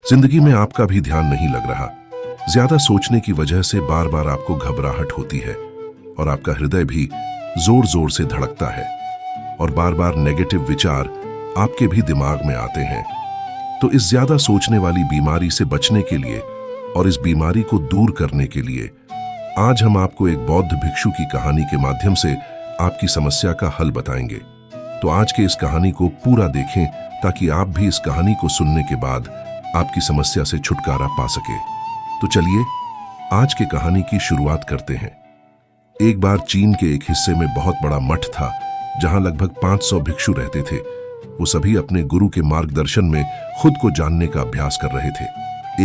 जिंदगी में आपका भी ध्यान नहीं लग रहा। ज्यादा सोचने की वजह से बार बार आपको घबराहट होती है और आपका हृदय भी जोर जोर से धड़कता है और बार बार नेगेटिव विचार आपके भी दिमाग में आते हैं। तो इस ज्यादा सोचने वाली बीमारी से बचने के लिए और इस बीमारी को दूर करने के लिए आज हम आपको एक बौद्ध भिक्षु की कहानी के माध्यम से आपकी समस्या का हल बताएंगे। तो आज के इस कहानी को पूरा देखें ताकि आप भी इस कहानी को सुनने के बाद आपकी समस्या से छुटकारा पा सके। तो चलिए आज के कहानी की शुरुआत करते हैं। एक बार चीन के एक हिस्से में बहुत बड़ा मठ था जहां लगभग 500 भिक्षु रहते थे। वो सभी अपने गुरु के मार्गदर्शन में खुद को जानने का अभ्यास कर रहे थे।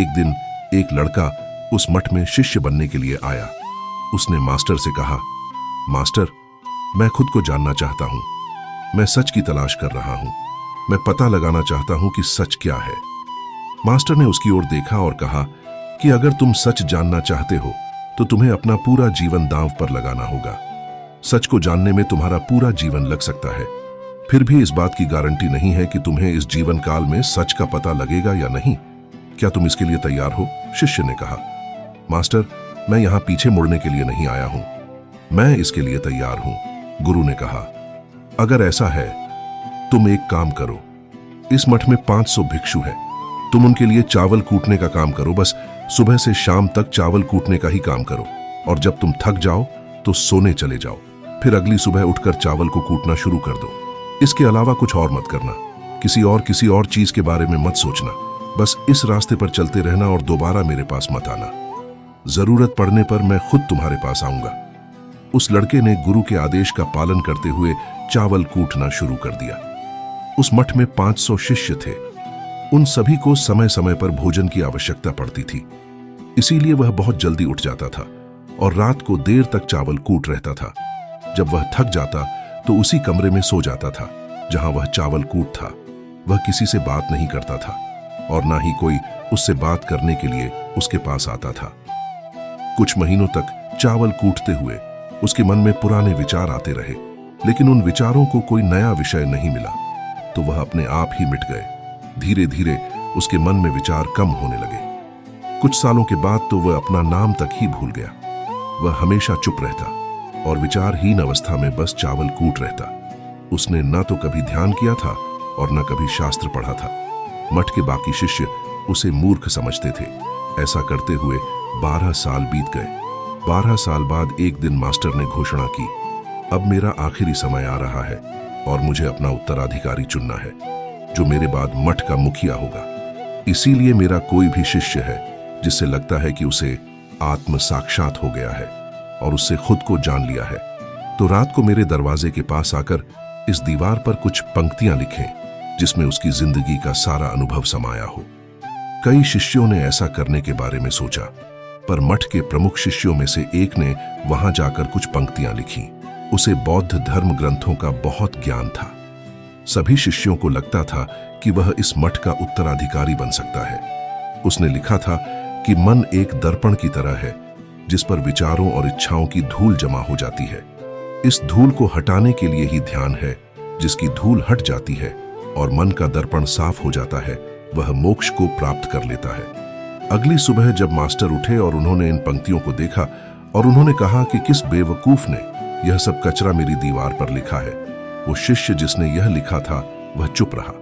एक दिन एक लड़का उस मठ में शिष्य बनने के लिए आया। उसने मास्टर से कहा, मास्टर, मैं खुद को जानना चाहता हूं। मैं सच की तलाश कर रहा हूं। मैं पता लगाना चाहता हूं कि सच क्या है। मास्टर ने उसकी ओर देखा और कहा कि अगर तुम सच जानना चाहते हो तो तुम्हें अपना पूरा जीवन दांव पर लगाना होगा। सच को जानने में तुम्हारा पूरा जीवन लग सकता है, फिर भी इस बात की गारंटी नहीं है कि तुम्हें इस जीवन काल में सच का पता लगेगा या नहीं। क्या तुम इसके लिए तैयार हो? शिष्य ने कहा, मास्टर, मैं यहां पीछे मुड़ने के लिए नहीं आया हूं। मैं इसके लिए तैयार हूं। गुरु ने कहा, अगर ऐसा है तुम एक काम करो। इस मठ में 500 भिक्षु है। तुम उनके लिए चावल कूटने का काम करो। बस सुबह से शाम तक चावल कूटने का ही काम करो और जब तुम थक जाओ तो सोने चले जाओ। फिर अगली सुबह उठकर चावल को कूटना शुरू कर दो। इसके अलावा कुछ और मत करना। किसी और चीज के बारे में मत सोचना। बस इस रास्ते पर चलते रहना और दोबारा मेरे पास मत आना। जरूरत पड़ने पर मैं खुद तुम्हारे पास आऊंगा। उस लड़के ने गुरु के आदेश का पालन करते हुए चावल कूटना शुरू कर दिया। उस मठ में 500 शिष्य थे। उन सभी को समय समय पर भोजन की आवश्यकता पड़ती थी, इसीलिए वह बहुत जल्दी उठ जाता था और रात को देर तक चावल कूट रहता था। जब वह थक जाता तो उसी कमरे में सो जाता था जहां वह चावल कूट था। वह किसी से बात नहीं करता था और ना ही कोई उससे बात करने के लिए उसके पास आता था। कुछ महीनों तक चावल कूटते हुए उसके मन में पुराने विचार आते रहे, लेकिन उन विचारों को कोई नया विषय नहीं मिला, तो वह अपने आप ही मिट गए। धीरे धीरे उसके मन में विचार कम होने लगे। कुछ सालों के बाद तो वह अपना नाम तक ही भूल गया। वह हमेशा चुप रहता और विचारहीन अवस्था में बस चावल कूट रहता। उसने न तो कभी ध्यान किया था और न कभी शास्त्र पढ़ा था। मठ के बाकी शिष्य उसे मूर्ख समझते थे। ऐसा करते हुए 12 साल बीत गए। 12 साल बाद एक दिन मास्टर ने घोषणा की, अब मेरा आखिरी समय आ रहा है और मुझे अपना उत्तराधिकारी चुनना है जो मेरे बाद मठ का मुखिया होगा। इसीलिए मेरा कोई भी शिष्य है जिससे लगता है कि उसे आत्म साक्षात हो गया है और उससे खुद को जान लिया है, तो रात को मेरे दरवाजे के पास आकर इस दीवार पर कुछ पंक्तियां लिखें जिसमें उसकी जिंदगी का सारा अनुभव समाया हो। कई शिष्यों ने ऐसा करने के बारे में सोचा, पर मठ के प्रमुख शिष्यों में से एक ने वहां जाकर कुछ पंक्तियां लिखी। उसे बौद्ध धर्म ग्रंथों का बहुत ज्ञान था। सभी शिष्यों को लगता था कि वह इस मठ का उत्तराधिकारी बन सकता है। उसने लिखा था कि मन एक दर्पण की तरह है जिस पर विचारों और इच्छाओं की धूल जमा हो जाती है। इस धूल को हटाने के लिए ही ध्यान है। जिसकी धूल हट जाती है और मन का दर्पण साफ हो जाता है, वह मोक्ष को प्राप्त कर लेता है। अगली सुबह जब मास्टर उठे और उन्होंने इन पंक्तियों को देखा और उन्होंने कहा कि किस बेवकूफ ने यह सब कचरा मेरी दीवार पर लिखा है। वो शिष्य जिसने यह लिखा था वह चुप रहा।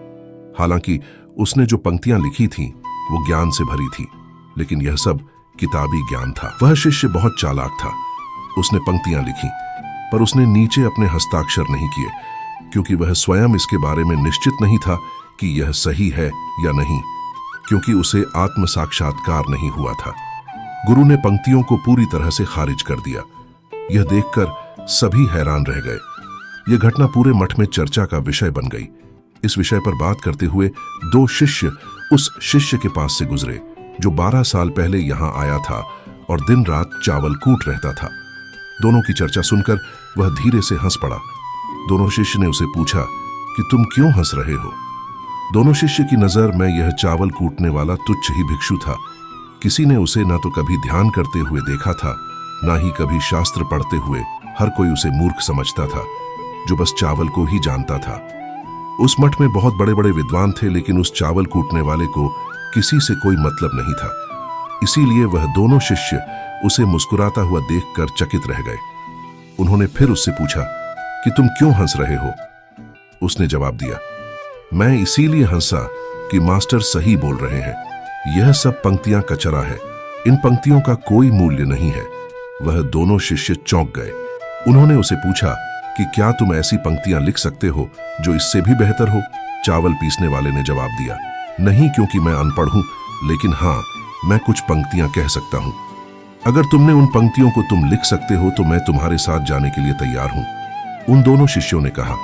हालांकि उसने जो पंक्तियां लिखी थीं वो ज्ञान से भरी थी, लेकिन यह सब किताबी ज्ञान था। वह शिष्य बहुत चालाक था। उसने पंक्तियां लिखी, पर उसने नीचे अपने हस्ताक्षर नहीं किए, क्योंकि वह स्वयं इसके बारे में निश्चित नहीं था कि यह सही है या नहीं, क्योंकि उसे आत्म साक्षात्कार नहीं हुआ था। गुरु ने पंक्तियों को पूरी तरह से खारिज कर दिया। यह देखकर सभी हैरान रह गए। यह घटना पूरे मठ में चर्चा का विषय बन गई। इस विषय पर बात करते हुए 2 शिष्य उस शिष्य के पास से गुजरे जो 12 साल पहले यहां आया था और दिन रात चावल कूट रहता था। दोनों की चर्चा सुनकर वह धीरे से हंस पड़ा। दोनों शिष्य ने उसे पूछा कि तुम क्यों हंस रहे हो? दोनों शिष्य की नजर में यह चावल कूटने वाला तुच्छ ही भिक्षु था। किसी ने उसे न तो कभी ध्यान करते हुए देखा था, ना ही कभी शास्त्र पढ़ते हुए। हर कोई उसे मूर्ख समझता था जो बस चावल को ही जानता था। उस मठ में बहुत बड़े बड़े विद्वान थे, लेकिन उस चावल कूटने वाले को किसी से कोई मतलब नहीं था। इसीलिए वह दोनों शिष्य उसे मुस्कुराता हुआ देखकर चकित रह गए। उन्होंने फिर उससे पूछा कि तुम क्यों हंस रहे हो? उसने जवाब दिया, मैं इसीलिए हंसा कि मास्टर सही बोल रहे हैं। यह सब पंक्तियां कचरा है, इन पंक्तियों का कोई मूल्य नहीं है। वह दोनों शिष्य चौंक गए। उन्होंने उसे पूछा कि क्या तुम ऐसी पंक्तियां लिख सकते हो जो इससे भी बेहतर हो? चावल पीसने वाले ने जवाब दिया, नहीं, क्योंकि मैं अनपढ़ हूं, लेकिन हाँ, मैं कुछ पंक्तियां कह सकता हूं। अगर तुमने उन पंक्तियों को तुम लिख सकते हो तो मैं तुम्हारे साथ जाने के लिए तैयार हूं। उन दोनों शिष्यों ने कहा,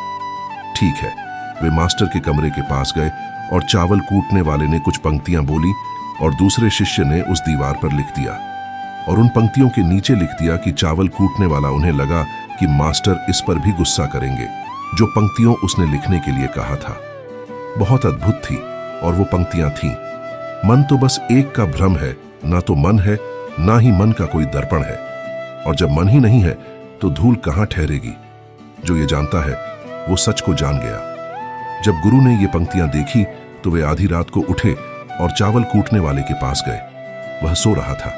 ठीक है। वे मास्टर के कमरे के पास गए और चावल कूटने वाले ने कुछ पंक्तियां बोली और दूसरे शिष्य ने उस दीवार पर लिख दिया और उन पंक्तियों के नीचे लिख दिया कि चावल कूटने वाला उन्हें लगा कि मास्टर इस पर भी गुस्सा करेंगे जो पंक्तियों उसने लिखने के लिए कहा था। बहुत अद्भुत थी और वो पंक्तियां थीं, मन तो बस एक का भ्रम है, ना तो मन है ना ही मन का कोई दर्पण है, और जब मन ही नहीं है तो धूल कहां ठहरेगी। जो ये जानता है वो सच को जान गया। जब गुरु ने ये पंक्तियां देखी तो वे आधी रात को उठे और चावल कूटने वाले के पास गए। वह सो रहा था।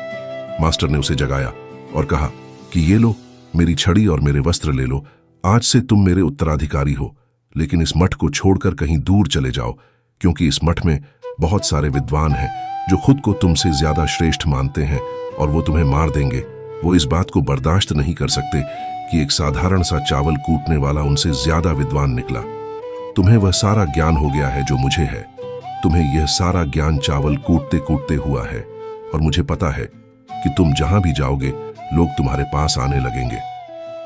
मास्टर ने उसे जगाया और कहा कि ये लो, मेरी छड़ी और मेरे वस्त्र ले लो। आज से तुम मेरे उत्तराधिकारी हो, लेकिन इस मठ को छोड़कर कहीं दूर चले जाओ, क्योंकि इस मठ में बहुत सारे विद्वान हैं जो खुद को तुमसे ज्यादा श्रेष्ठ मानते हैं और वो तुम्हें मार देंगे। वो इस बात को बर्दाश्त नहीं कर सकते कि एक साधारण सा चावल कूटने वाला उनसे ज्यादा विद्वान निकला। तुम्हें वह सारा ज्ञान हो गया है जो मुझे है। तुम्हें यह सारा ज्ञान चावल कूटते कूटते हुआ है, और मुझे पता है कि तुम जहां भी जाओगे लोग तुम्हारे पास आने लगेंगे,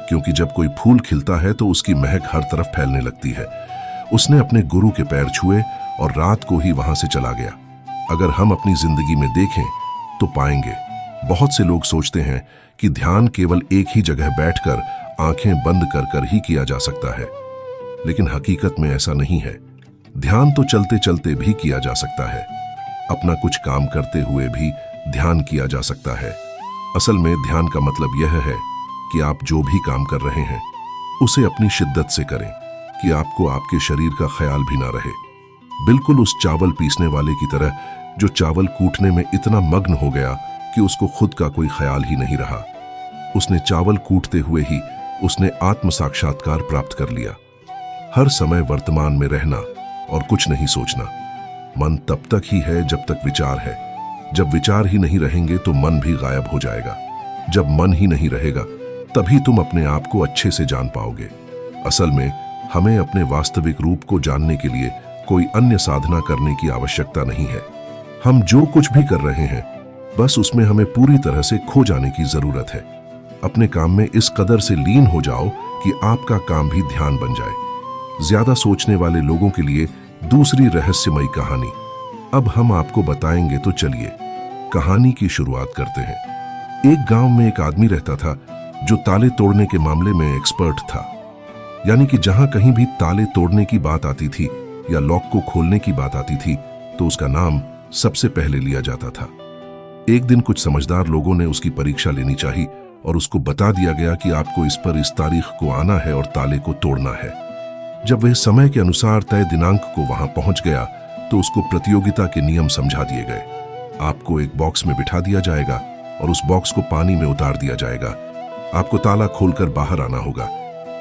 क्योंकि जब कोई फूल खिलता है तो उसकी महक हर तरफ फैलने लगती है। उसने अपने गुरु के पैर छुए और रात को ही वहां से चला गया। अगर हम अपनी जिंदगी में देखें तो पाएंगे, बहुत से लोग सोचते हैं कि ध्यान केवल एक ही जगह बैठकर आंखें बंद कर कर ही किया जा सकता है, लेकिन हकीकत में ऐसा नहीं है। ध्यान तो चलते चलते भी किया जा सकता है। अपना कुछ काम करते हुए भी ध्यान किया जा सकता है। असल में ध्यान का मतलब यह है कि आप जो भी काम कर रहे हैं उसे अपनी शिद्दत से करें कि आपको आपके शरीर का ख्याल भी ना रहे। बिल्कुल उस चावल पीसने वाले की तरह जो चावल कूटने में इतना मग्न हो गया कि उसको खुद का कोई ख्याल ही नहीं रहा। उसने चावल कूटते हुए ही उसने आत्म साक्षात्कार प्राप्त कर लिया। हर समय वर्तमान में रहना और कुछ नहीं सोचना। मन तब तक ही है जब तक विचार है। जब विचार ही नहीं रहेंगे तो मन भी गायब हो जाएगा। जब मन ही नहीं रहेगा तभी तुम अपने आप को अच्छे से जान पाओगे। असल में हमें अपने वास्तविक रूप को जानने के लिए कोई अन्य साधना करने की आवश्यकता नहीं है। हम जो कुछ भी कर रहे हैं बस उसमें हमें पूरी तरह से खो जाने की जरूरत है। अपने काम में इस कदर से लीन हो जाओ कि आपका काम भी ध्यान बन जाए। ज्यादा सोचने वाले लोगों के लिए दूसरी रहस्यमयी कहानी अब हम आपको बताएंगे, तो चलिए कहानी की शुरुआत करते हैं। एक गांव में एक आदमी रहता था जो ताले तोड़ने के मामले में एक्सपर्ट था। यानी कि जहां कहीं भी ताले तोड़ने की बात आती थी या लॉक को खोलने की बात आती थी तो उसका नाम सबसे पहले लिया जाता था। एक दिन कुछ समझदार लोगों ने उसकी परीक्षा लेनी चाहिए और उसको बता दिया गया कि आपको इस पर इस तारीख को आना है और ताले को तोड़ना है। जब वह समय के अनुसार तय दिनांक को वहां पहुंच गया तो उसको प्रतियोगिता के नियम समझा दिए गए। आपको एक बॉक्स में बिठा दिया जाएगा और उस बॉक्स को पानी में उतार दिया जाएगा। आपको ताला खोलकर बाहर आना होगा।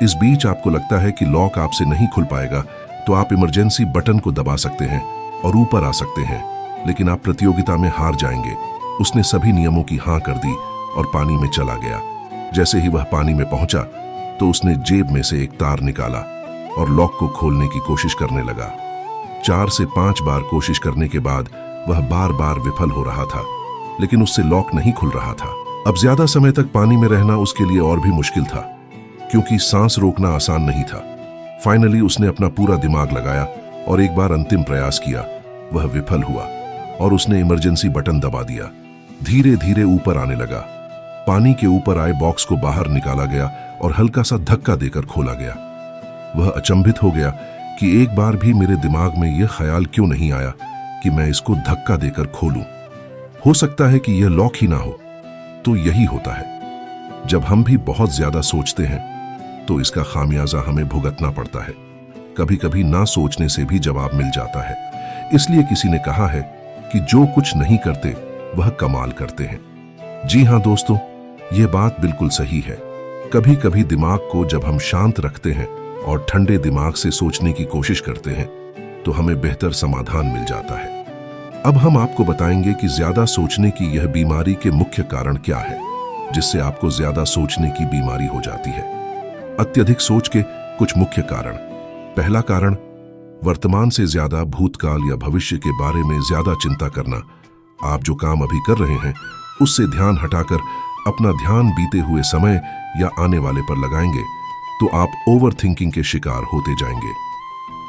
इस बीच आपको लगता है कि लॉक आपसे नहीं खुल पाएगा तो आप इमरजेंसी बटन को दबा सकते हैं और ऊपर आ सकते हैं, लेकिन आप प्रतियोगिता में हार जाएंगे। उसने सभी नियमों की हाँ कर दी और पानी में चला गया। जैसे ही वह पानी में पहुंचा तो उसने जेब में से एक तार निकाला और लॉक को खोलने की कोशिश करने लगा। 4 से 5 बार कोशिश करने के बाद वह बार बार विफल हो रहा था, लेकिन उससे लॉक नहीं खुल रहा था। अब ज्यादा समय तक पानी में रहना उसके लिए और भी मुश्किल था, क्योंकि सांस रोकना आसान नहीं था। फाइनली उसने अपना पूरा दिमाग लगाया और एक बार अंतिम प्रयास किया। वह विफल हुआ और उसने इमरजेंसी बटन दबा दिया। धीरे धीरे ऊपर आने लगा। पानी के ऊपर आए बॉक्स को बाहर निकाला गया और हल्का सा धक्का देकर खोला गया। वह अचंभित हो गया कि एक बार भी मेरे दिमाग में यह ख्याल क्यों नहीं आया कि मैं इसको धक्का देकर खोलूं। हो सकता है कि यह लॉक ही ना हो। तो यही होता है, जब हम भी बहुत ज्यादा सोचते हैं तो इसका खामियाजा हमें भुगतना पड़ता है। कभी कभी ना सोचने से भी जवाब मिल जाता है। इसलिए किसी ने कहा है कि जो कुछ नहीं करते वह कमाल करते हैं। जी हाँ दोस्तों, यह बात बिल्कुल सही है। कभी कभी दिमाग को जब हम शांत रखते हैं और ठंडे दिमाग से सोचने की कोशिश करते हैं तो हमें बेहतर समाधान मिल जाता है। अब हम आपको बताएंगे कि ज्यादा सोचने की यह बीमारी के मुख्य कारण क्या है, जिससे आपको ज्यादा सोचने की बीमारी हो जाती है। अत्यधिक सोच के कुछ मुख्य कारण। पहला कारण, वर्तमान से ज्यादा भूतकाल या भविष्य के बारे में ज्यादा चिंता करना। आप जो काम अभी कर रहे हैं उससे ध्यान हटाकर अपना ध्यान बीते हुए समय या आने वाले पर लगाएंगे तो आप ओवर थिंकिंग के शिकार होते जाएंगे।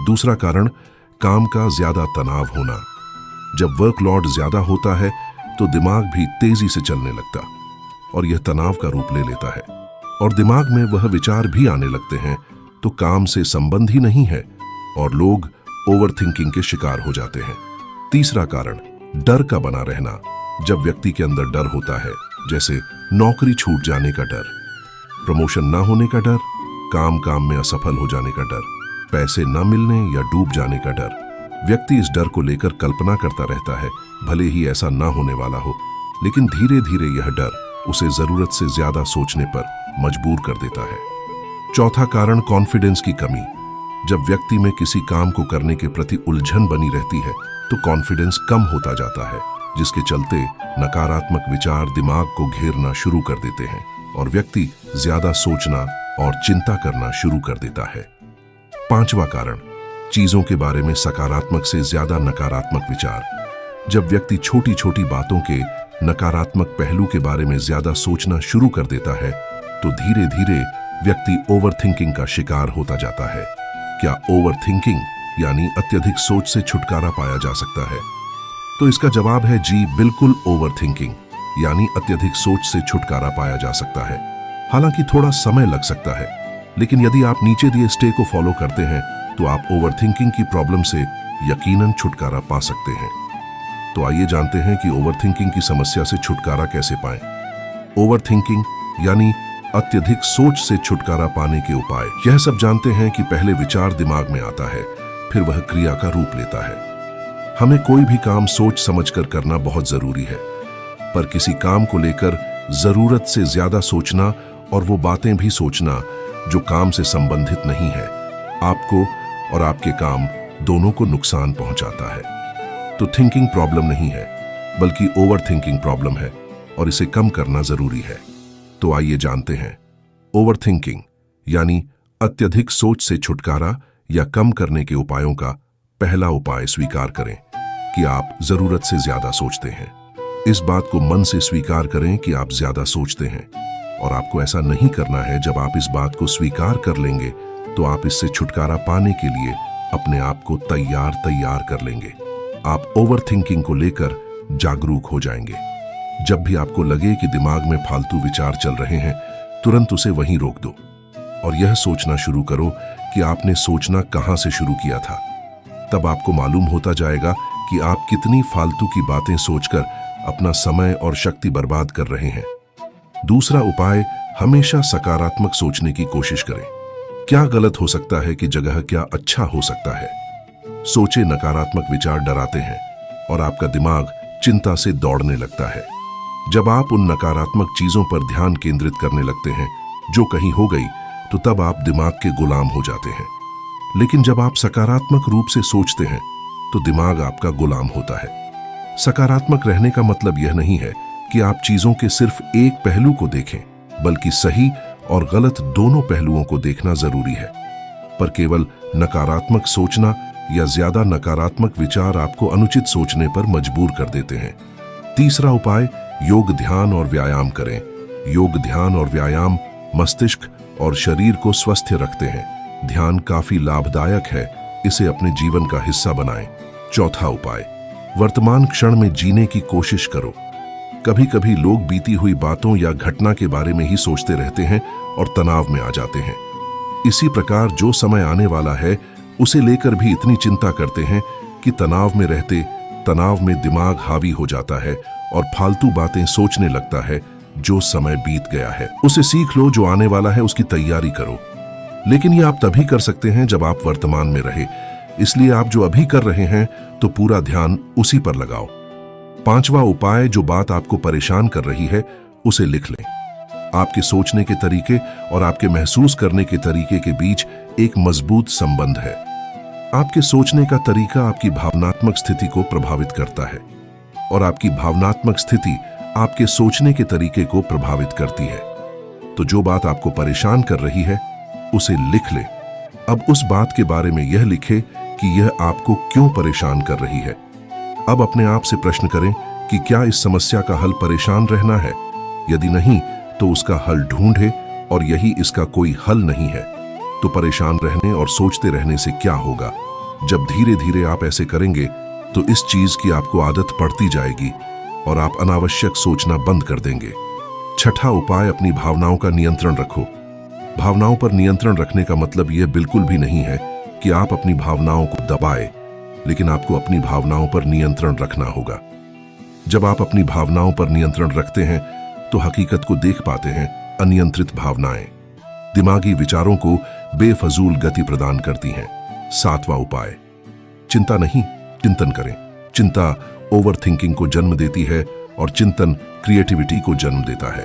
दूसरा कारण, काम का ज्यादा तनाव होना। जब वर्कलोड ज्यादा होता है तो दिमाग भी तेजी से चलने लगता और यह तनाव का रूप ले लेता है और दिमाग में वह विचार भी आने लगते हैं तो काम से संबंध ही नहीं है और लोग ओवरथिंकिंग के शिकार हो जाते हैं। तीसरा कारण, डर का बना रहना। जब व्यक्ति के अंदर डर होता है, जैसे नौकरी छूट जाने का डर, प्रमोशन ना होने का डर, काम में असफल हो जाने का डर, पैसे न मिलने या डूब जाने का डर, व्यक्ति इस डर को लेकर कल्पना करता रहता है, भले ही ऐसा ना होने वाला हो, लेकिन धीरे धीरे यह डर उसे जरूरत से ज्यादा सोचने पर मजबूर कर देता है। चौथा कारण, कॉन्फिडेंस की कमी। जब व्यक्ति में किसी काम को करने के प्रति उलझन बनी रहती है तो कॉन्फिडेंस कम होता जाता है, जिसके चलते नकारात्मक विचार दिमाग को घेरना शुरू कर देते हैं और व्यक्ति ज्यादा सोचना और चिंता करना शुरू कर देता है। पांचवा कारण, चीजों के बारे में सकारात्मक से ज्यादा नकारात्मक विचार। जब व्यक्ति छोटी छोटी बातों के नकारात्मक पहलू के बारे में ज्यादा सोचना शुरू कर देता है तो धीरे धीरे व्यक्ति ओवरथिंकिंग का शिकार होता जाता है। क्या ओवरथिंकिंग यानी अत्यधिक सोच से छुटकारा पाया जा सकता है? तो इसका जवाब है जी, बिल्कुल। ओवरथिंकिंग यानी अत्यधिक सोच से छुटकारा पाया जा सकता है। हालांकि थोड़ा समय लग सकता है, लेकिन यदि आप नीचे दिए स्टेप को फॉलो करते हैं तो आप ओवरथिंकिंग की प्रॉब्लम से यकीनन छुटकारा पा सकते हैं। तो आइए जानते हैं कि ओवरथिंकिंग की समस्या से छुटकारा कैसे पाएं। ओवरथिंकिंग यानी अत्यधिक सोच से छुटकारा पाने के उपाय। यह सब जानते हैं कि पहले विचार दिमाग में आता है, फिर वह क्रिया का रूप लेता है। हमें कोई भी काम सोच समझकर करना बहुत जरूरी है, पर किसी काम को लेकर जरूरत से ज्यादा सोचना और वो बातें भी सोचना जो काम से संबंधित नहीं है, आपको और आपके काम दोनों को नुकसान पहुंचाता है। तो थिंकिंग प्रॉब्लम नहीं है, बल्कि ओवर थिंकिंग प्रॉब्लम है और इसे कम करना जरूरी है। तो आइए जानते हैं। ओवर थिंकिंग यानी अत्यधिक सोच से छुटकारा या कम करने के उपायों का पहला उपाय, स्वीकार करें कि आप जरूरत से ज्यादा सोचते हैं। इस बात को मन से स्वीकार करें कि आप ज्यादा सोचते हैं और आपको ऐसा नहीं करना है। जब आप इस बात को स्वीकार कर लेंगे तो आप इससे छुटकारा पाने के लिए अपने आप को तैयार कर लेंगे। आप ओवर थिंकिंग को लेकर जागरूक हो जाएंगे। जब भी आपको लगे कि दिमाग में फालतू विचार चल रहे हैं, तुरंत उसे वहीं रोक दो और यह सोचना शुरू करो कि आपने सोचना कहां से शुरू किया था। तब आपको मालूम होता जाएगा कि आप कितनी फालतू की बातें सोचकर अपना समय और शक्ति बर्बाद कर रहे हैं। दूसरा उपाय, हमेशा सकारात्मक सोचने की कोशिश करें। क्या गलत हो सकता है की जगह क्या अच्छा हो सकता है। सोचे नकारात्मक विचार डराते हैं और आपका दिमाग चिंता से दौड़ने लगता है। जब आप उन नकारात्मक चीजों पर ध्यान केंद्रित करने लगते हैं जो कहीं हो गई, तो तब आप दिमाग के गुलाम हो जाते हैं। लेकिन जब आप सकारात्मक रूप से सोचते हैं तो दिमाग आपका गुलाम होता है। सकारात्मक रहने का मतलब यह नहीं है कि आप चीजों के सिर्फ एक पहलू को देखें, बल्कि सही और गलत दोनों पहलुओं को देखना जरूरी है। पर केवल नकारात्मक सोचना या ज्यादा नकारात्मक विचार आपको अनुचित सोचने पर मजबूर कर देते हैं। तीसरा उपाय, योग, ध्यान और व्यायाम करें। योग, ध्यान और व्यायाम मस्तिष्क और शरीर को स्वस्थ रखते हैं। ध्यान काफी लाभदायक है, इसे अपने जीवन का हिस्सा बनाएं। चौथा उपाय, वर्तमान क्षण में जीने की कोशिश करो। कभी कभी लोग बीती हुई बातों या घटना के बारे में ही सोचते रहते हैं और तनाव में आ जाते हैं। इसी प्रकार जो समय आने वाला है उसे लेकर भी इतनी चिंता करते हैं कि तनाव में रहते तनाव में दिमाग हावी हो जाता है और फालतू बातें सोचने लगता है। जो समय बीत गया है उसे सीख लो, जो आने वाला है उसकी तैयारी करो। लेकिन ये आप तभी कर सकते हैं जब आप वर्तमान में रहे। इसलिए आप जो अभी कर रहे हैं तो पूरा ध्यान उसी पर लगाओ। पांचवा उपाय, जो बात आपको परेशान कर रही है उसे लिख लें। आपके सोचने के तरीके और आपके महसूस करने के तरीके के बीच एक मजबूत संबंध है। आपके सोचने का तरीका आपकी भावनात्मक स्थिति को प्रभावित करता है और आपकी भावनात्मक स्थिति आपके सोचने के तरीके को प्रभावित करती है। तो जो बात आपको परेशान कर रही है उसे लिख ले। अब उस बात के बारे में यह लिखे कि यह आपको क्यों परेशान कर रही है। अब अपने आप से प्रश्न करें कि क्या इस समस्या का हल परेशान रहना है? यदि नहीं तो उसका हल ढूंढे, और यही इसका कोई हल नहीं है तो परेशान रहने और सोचते रहने से क्या होगा। जब धीरे धीरे आप ऐसे करेंगे तो इस चीज की आपको आदत पड़ती जाएगी और आप अनावश्यक सोचना बंद कर देंगे। छठा उपाय, अपनी भावनाओं का नियंत्रण रखो। भावनाओं पर नियंत्रण रखने का मतलब यह बिल्कुल भी नहीं है कि आप अपनी भावनाओं को दबाएं, लेकिन आपको अपनी भावनाओं पर नियंत्रण रखना होगा। जब आप अपनी भावनाओं पर नियंत्रण रखते हैं तो हकीकत को देख पाते हैं। अनियंत्रित भावनाएं दिमागी विचारों को बेफजूल गति प्रदान करती हैं। सातवां उपाय, चिंता नहीं, चिंतन करें। चिंता ओवरथिंकिंग को जन्म देती है और चिंतन क्रिएटिविटी को जन्म देता है।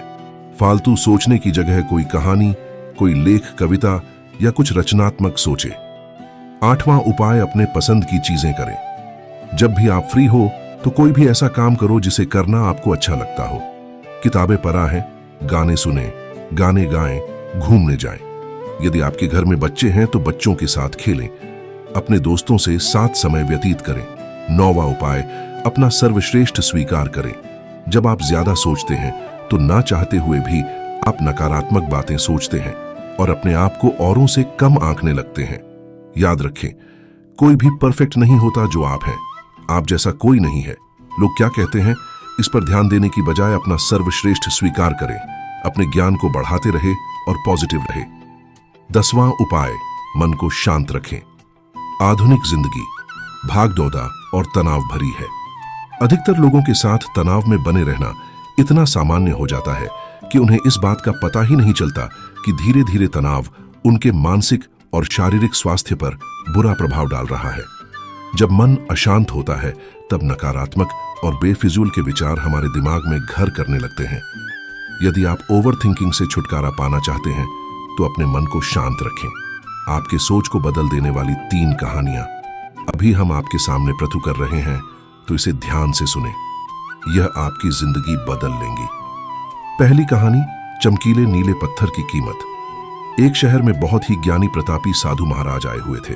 फालतू सोचने की जगह कोई कहानी, कोई लेख, कविता या कुछ रचनात्मक सोचे। आठवां उपाय, अपने पसंद की चीजें करें। जब भी आप फ्री हो तो कोई भी ऐसा काम करो जिसे करना आपको अच्छा लगता हो। किताबें पढ़ें, गाने सुने, गाने गाएं, घूमने जाएं। यदि आपके घर में बच्चे हैं तो बच्चों के साथ खेलें। अपने दोस्तों से साथ समय व्यतीत करें। नौवां उपाय, अपना सर्वश्रेष्ठ स्वीकार करें। जब आप ज्यादा सोचते हैं तो ना चाहते हुए भी आप नकारात्मक बातें सोचते हैं और अपने आप को औरों से कम आंकने लगते हैं। याद रखें, कोई भी परफेक्ट नहीं होता जो आप हैं। आप जैसा कोई नहीं है। लोग क्या कहते हैं, इस पर ध्यान देने की बजाय अपना सर्वश्रेष्ठ स्वीकार करें। अपने ज्ञान को बढ़ाते रहे और पॉजिटिव रहे। 10वां उपाय, मन को शांत रखें। आधुनिक जिंदगी भागदौड़ और तनाव भरी है। अधिकतर लोगों के साथ तनाव में बने रहना इतना सामान्य हो जाता है कि उन्हें इस बात का पता ही नहीं चलता कि धीरे धीरे तनाव उनके मानसिक और शारीरिक स्वास्थ्य पर बुरा प्रभाव डाल रहा है। जब मन अशांत होता है तब नकारात्मक और बेफिजूल के विचार हमारे दिमाग में घर करने लगते हैं। यदि आप ओवरथिंकिंग से छुटकारा पाना चाहते हैं तो अपने मन को शांत रखें। आपके सोच को बदल देने वाली 3 कहानियां अभी हम आपके सामने प्रस्तुत कर रहे हैं, तो इसे ध्यान से सुने। यह आपकी जिंदगी बदल लेंगी। पहली कहानी, चमकीले नीले पत्थर की कीमत। एक शहर में बहुत ही ज्ञानी प्रतापी साधु महाराज आए हुए थे।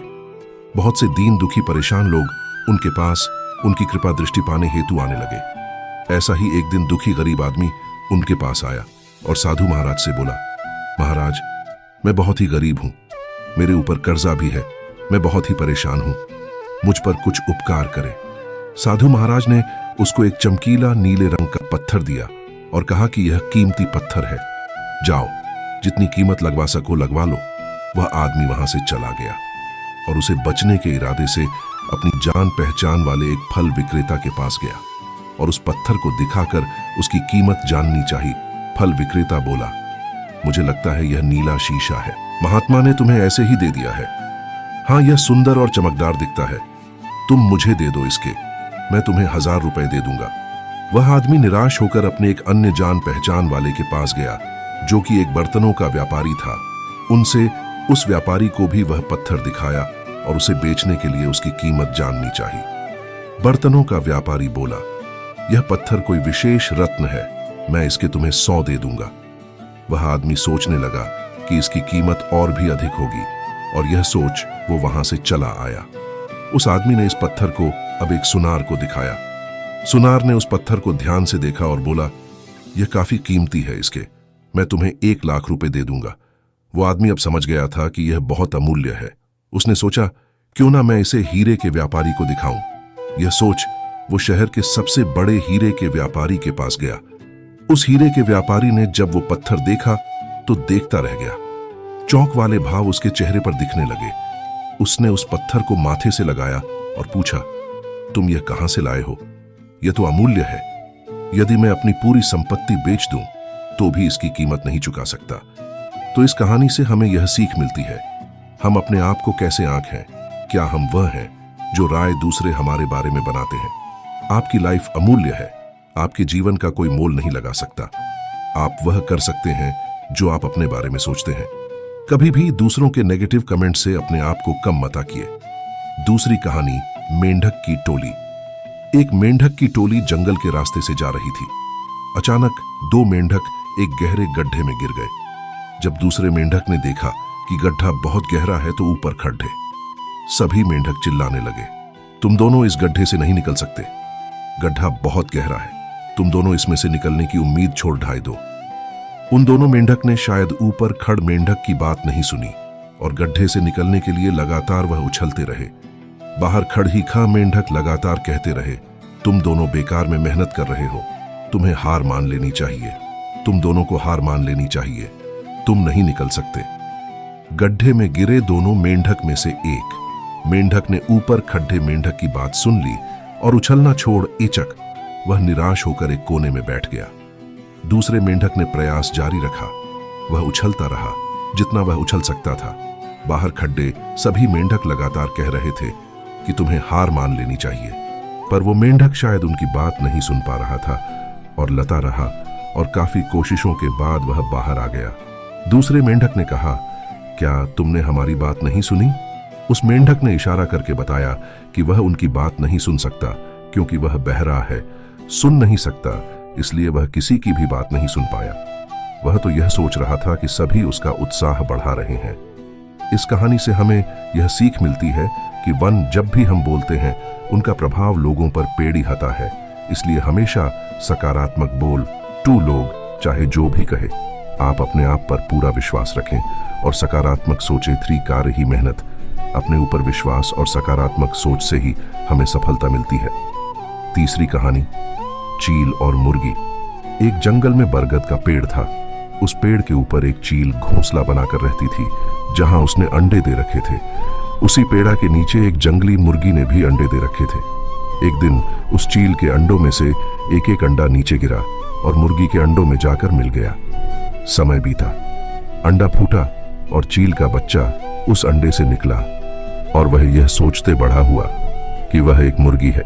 बहुत से दीन दुखी परेशान लोग उनके पास उनकी कृपा दृष्टि पाने हेतु आने लगे। ऐसा ही एक दिन दुखी गरीब आदमी उनके पास आया और साधु महाराज से बोला, महाराज, मैं बहुत ही गरीब हूं, मेरे ऊपर कर्जा भी है, मैं बहुत ही परेशान हूं, मुझ पर कुछ उपकार करें। साधु महाराज ने उसको एक चमकीला नीले रंग का पत्थर दिया और कहा कि यह कीमती पत्थर है, जाओ जितनी कीमत लगवा सको लगवा लो। वह आदमी वहां से चला गया और उसे बचने के इरादे से अपनी जान पहचान वाले एक फल विक्रेता के पास गया और उस पत्थर को दिखाकर उसकी कीमत जाननी चाहिए। फल विक्रेता बोला, मुझे लगता है यह नीला शीशा है, महात्मा ने तुम्हें ऐसे ही दे दिया है। हाँ, यह सुंदर और चमकदार दिखता है, तुम मुझे दे दो इसके, मैं तुम्हें 1000 रुपए दे दूंगा। वह आदमी निराश होकर अपने एक अन्य जान पहचान वाले के पास गया जो कि एक बर्तनों का व्यापारी था। उनसे उस व्यापारी को भी वह पत्थर दिखाया और उसे बेचने के लिए उसकी कीमत जाननी चाहिए। बर्तनों का व्यापारी बोला, यह पत्थर कोई विशेष रत्न है, मैं इसके तुम्हें 100 दे दूंगा। वह आदमी सोचने लगा कि इसकी कीमत और भी अधिक होगी और यह सोच वो वहां से चला आया। उस आदमी ने इस पत्थर को अब एक सुनार को दिखाया। सुनार ने उस पत्थर को ध्यान से देखा और बोला, यह काफी कीमती है, इसके मैं तुम्हें 1 लाख रुपए दे दूंगा। वो आदमी अब समझ गया था कि यह बहुत अमूल्य है। उसने सोचा, क्यों ना मैं इसे हीरे के व्यापारी को दिखाऊं। यह सोच वो शहर के सबसे बड़े हीरे के व्यापारी के पास गया। उस हीरे के व्यापारी ने जब वो पत्थर देखा तो देखता रह गया। चौंक वाले भाव उसके चेहरे पर दिखने लगे। उसने उस पत्थर को माथे से लगाया और पूछा, तुम यह कहां से लाए हो? यह तो अमूल्य है, यदि मैं अपनी पूरी संपत्ति बेच दूं तो भी इसकी कीमत नहीं चुका सकता। तो इस कहानी से हमें यह सीख मिलती है, हम अपने आप को कैसे आंक हैं, क्या हम वह हैं जो राय दूसरे हमारे बारे में बनाते हैं? आपकी लाइफ अमूल्य है। आपके जीवन का कोई मोल नहीं लगा सकता। आप वह कर सकते हैं जो आप अपने बारे में सोचते हैं। कभी भी दूसरों के नेगेटिव कमेंट से अपने आप को कम मत आकिए। दूसरी कहानी, मेंढक की टोली। एक मेंढक की टोली जंगल के रास्ते से जा रही थी। अचानक दो मेंढक एक गहरे गड्ढे में गिर गए। जब दूसरे मेंढक ने देखा कि गड्ढा बहुत गहरा है तो ऊपर खड्डे। सभी मेंढक चिल्लाने लगे, तुम दोनों इस गड्ढे से नहीं निकल सकते। गड्ढा बहुत गहरा है, तुम दोनों इसमें से निकलने की उम्मीद छोड़ ढाई दो। उन दोनों मेंढक ने शायद ऊपर खड़ मेंढक की बात नहीं सुनी और गड्ढे से निकलने के लिए लगातार वह उछलते रहे। बाहर खड़ खा मेंढक लगातार कहते रहे, तुम दोनों बेकार में मेहनत कर रहे हो, तुम्हें हार मान लेनी चाहिए, तुम दोनों को हार मान लेनी चाहिए, तुम नहीं निकल सकते। गड्ढे में गिरे दोनों मेंढक में से एक मेंढक ने ऊपर खड्डे मेंढक की बात सुन ली और उछलना छोड़ एचक वह निराश होकर एक कोने में बैठ गया। दूसरे मेंढक ने प्रयास जारी रखा। वह उछलता रहा जितना वह उछल सकता था। बाहर खड्डे सभी मेंढक लगातार कह रहे थे कि तुम्हें हार मान लेनी चाहिए, पर वो मेंढक शायद उनकी बात नहीं सुन पा रहा था और लता रहा और काफी कोशिशों के बाद वह बाहर आ गया। दूसरे मेंढक ने कहा, क्या तुमने हमारी बात नहीं सुनी? उस मेंढक ने इशारा करके बताया कि वह उनकी बात नहीं सुन सकता क्योंकि वह बहरा है, सुन नहीं सकता, इसलिए वह किसी की भी बात नहीं सुन पाया। वह तो यह सोच रहा था कि सभी उसका उत्साह बढ़ा रहे हैं। इस कहानी से हमें यह सीख मिलती है कि वन जब भी हम बोलते हैं उनका प्रभाव लोगों पर पेड़ी हता है, इसलिए हमेशा सकारात्मक बोल। टू लोग चाहे जो भी कहे, आप अपने आप पर पूरा विश्वास रखें और सकारात्मक सोचें। 3 कार्य ही मेहनत। अपने ऊपर विश्वास और सकारात्मक सोच से ही हमें सफलता मिलती है। तीसरी कहानी, चील और मुर्गी। एक जंगल में बरगद का पेड़ था। उस पेड़ के ऊपर एक चील घोंसला बनाकर रहती थी जहां उसने अंडे दे रखे थे। उसी पेड़ा के नीचे एक जंगली मुर्गी ने भी अंडे दे रखे थे। एक दिन उस चील के अंडों में से एक एक अंडा नीचे गिरा और मुर्गी के अंडों में जाकर मिल गया। समय बीता, अंडा फूटा और चील का बच्चा उस अंडे से निकला और वह यह सोचते बड़ा हुआ कि वह एक मुर्गी है।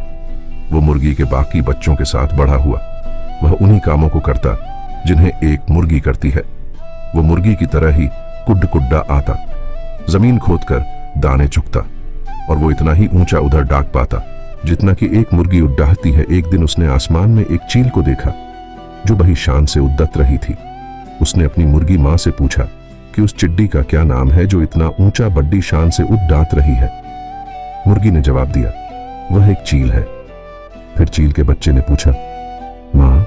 वो मुर्गी के बाकी बच्चों के साथ बड़ा हुआ। वह उन्हीं कामों को करता जिन्हें एक मुर्गी करती है। वो मुर्गी की तरह ही कुड्ड कुड्डा आता, जमीन खोदकर दाने चुगता और वो इतना ही ऊंचा उधर डाक पाता जितना कि एक मुर्गी उड्डाहती है। एक दिन उसने आसमान में एक चील को देखा जो बड़ी शान से उद्दत रही थी। उसने अपनी मुर्गी मां से पूछा कि उस चिड्डी का क्या नाम है जो इतना ऊंचा बड्डी शान से उड्डात रही है। मुर्गी ने जवाब दिया, वह एक चील है। फिर चील के बच्चे ने पूछा, मां,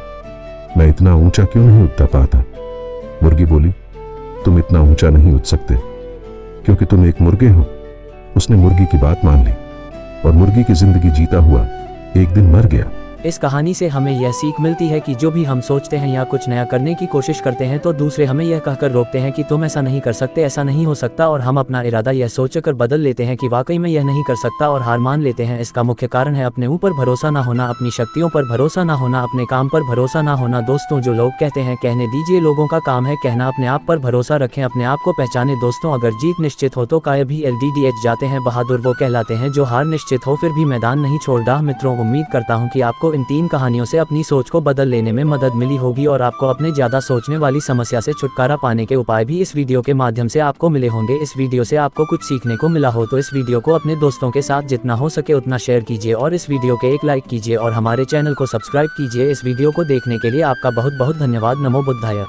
मैं इतना ऊंचा क्यों नहीं उड़ता पाता? मुर्गी बोली, तुम इतना ऊंचा नहीं उड़ सकते क्योंकि तुम एक मुर्गे हो। उसने मुर्गी की बात मान ली और मुर्गी की जिंदगी जीता हुआ एक दिन मर गया। इस कहानी से हमें यह सीख मिलती है कि जो भी हम सोचते हैं या कुछ नया करने की कोशिश करते हैं तो दूसरे हमें यह कहकर रोकते हैं कि तुम ऐसा नहीं कर सकते, ऐसा नहीं हो सकता, और हम अपना इरादा यह सोचकर बदल लेते हैं कि वाकई में यह नहीं कर सकता और हार मान लेते हैं। इसका मुख्य कारण है अपने ऊपर भरोसा ना होना, अपनी शक्तियों पर भरोसा ना होना, अपने काम पर भरोसा ना होना। दोस्तों, जो लोग कहते हैं कहने दीजिए, लोगों का काम है कहना। अपने आप पर भरोसा रखें, अपने आप को पहचाने। दोस्तों, अगर जीत निश्चित हो तो काय भी LDDH जाते हैं। बहादुर वो कहलाते हैं जो हार निश्चित हो फिर भी मैदान नहीं छोड़ता। मित्रों, उम्मीद करता हूँ कि आपको इन 3 कहानियों से अपनी सोच को बदल लेने में मदद मिली होगी और आपको अपने ज्यादा सोचने वाली समस्या से छुटकारा पाने के उपाय भी इस वीडियो के माध्यम से आपको मिले होंगे। इस वीडियो से आपको कुछ सीखने को मिला हो तो इस वीडियो को अपने दोस्तों के साथ जितना हो सके उतना शेयर कीजिए और इस वीडियो के एक लाइक कीजिए और हमारे चैनल को सब्सक्राइब कीजिए। इस वीडियो को देखने के लिए आपका बहुत बहुत धन्यवाद। नमो बुद्धाय।